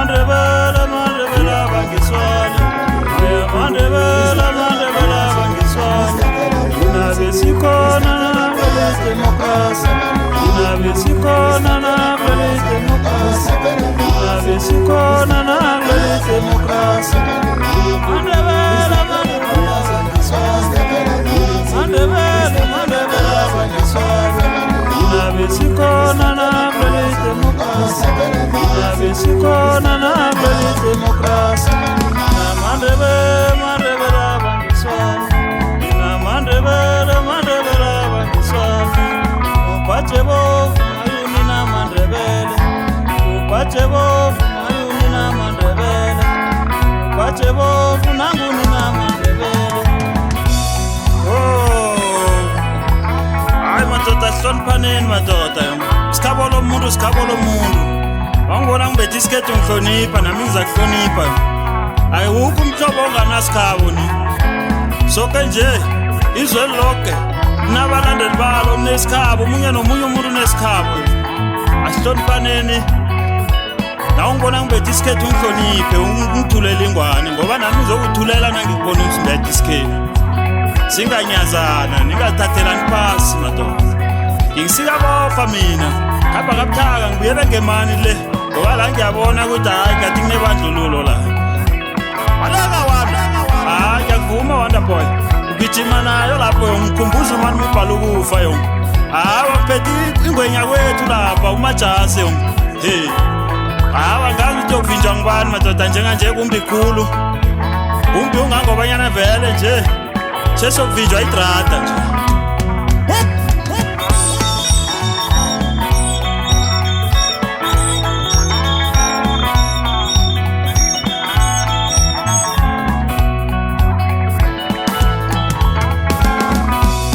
Mandebele, Mandebele, Bangiswani. Mandebele, Mandebele, Bangiswani. Inabesikona na Police Democracy. Inabesikona na Police Democracy. Inabesikona na Police Democracy. Mandebele, Mandebele, Bangiswani. Mandebele, Mandebele, Bangiswani. Inabesikona na Police Democracy. Inabesikona na Police Democracy. Mandebele, Mandebele, Bangiswani. Mandebele, Mandebele, Bangiswani. Upachebo, mayuni na Mandebele. Upachebo, mayuni na Mandebele. Upachebo, nanguni na Mandebele. Oh, ay madoda hloniphaneni madoda. Sikhabolo umuntu, sikhabolo umuntu. Wangibona ngibethe isikhethu ngihlonipha nami ngizakuhlonipha. Ayiwukho umhlobo onganasikhabo ni. Soke nje izwe lonke nabalandeli balo nesikhabo, omunye nomunye umuntu unesikhabo. Asihloniphaneni. Nawe ngibona ngibethe isikhethu ngihloniphe, ungithulele ingwane ngoba nami ngizokuthulela nangikubona ukuthi ngibethe isikhethu. Singanyazana, ningathathelani phasi madoda. Ngingisika bofa mina. Hamba kabuthaka ngibuyele ngemani le. Ngoba la ngiyabona ukuthi hayi ngathi kunebandlululo la. Walaka wami. Hayi ngiyavuma Wonder Boy. Ugijima nayo lapho ngikhumbuza manje ubhala ukufa yonke. Hawa ngiphethe ingwenya kwethu lapha umajasi yonke. Hey. Hawa ngazi ukuthi uyovinjwa ngubani madoda njenganje kumbi khulu. Kumbi ungangobanyana vele nje. Sesokuvinjwa idrada nje.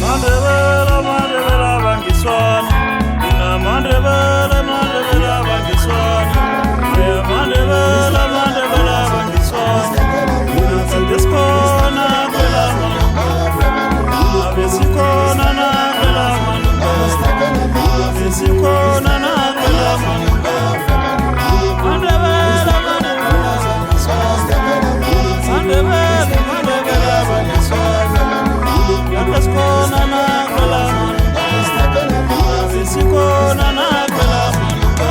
Mandebele, Mandebele, Bangiswani. Mandebele, Mandebele, Bangiswani. Mandebele, Mandebele, Bangiswani. Inabesikona kwela malunga. Inabesikona na kwela malunga. Inabesikona na kwela malunga. Mandebele, Mandebele, Bangiswani. Mandebele, Mandebele, Bangiswani. Inabesikona na kwela malunga. Inabesikona na kwela malunga.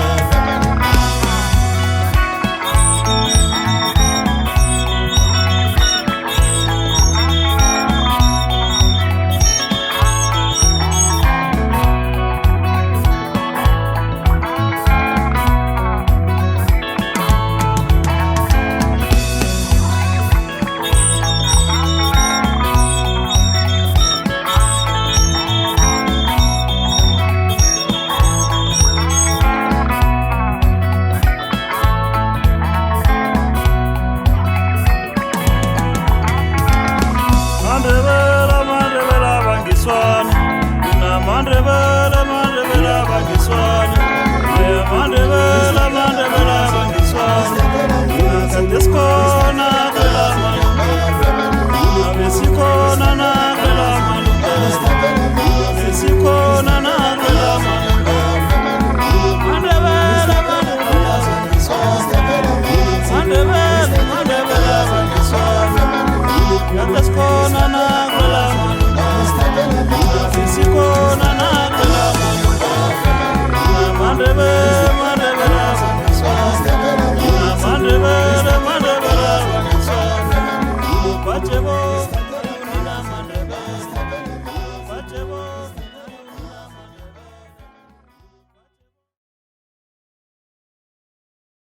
Mandebele, Mandebele, Bangiswani. Mandebele, Mandebele, Bangiswani. Mandebele, Mandebele, Bangiswani. Inabesikona kwela malunga. Inabesikona na kwela malunga. Inabesikona na kwela malunga. Mandebele, Mandebele, Bangiswani. Mandebele, Mandebele, Bangiswani. Inabesikona na kwela malunga. Inabesikona na kwela malunga. Mandebele.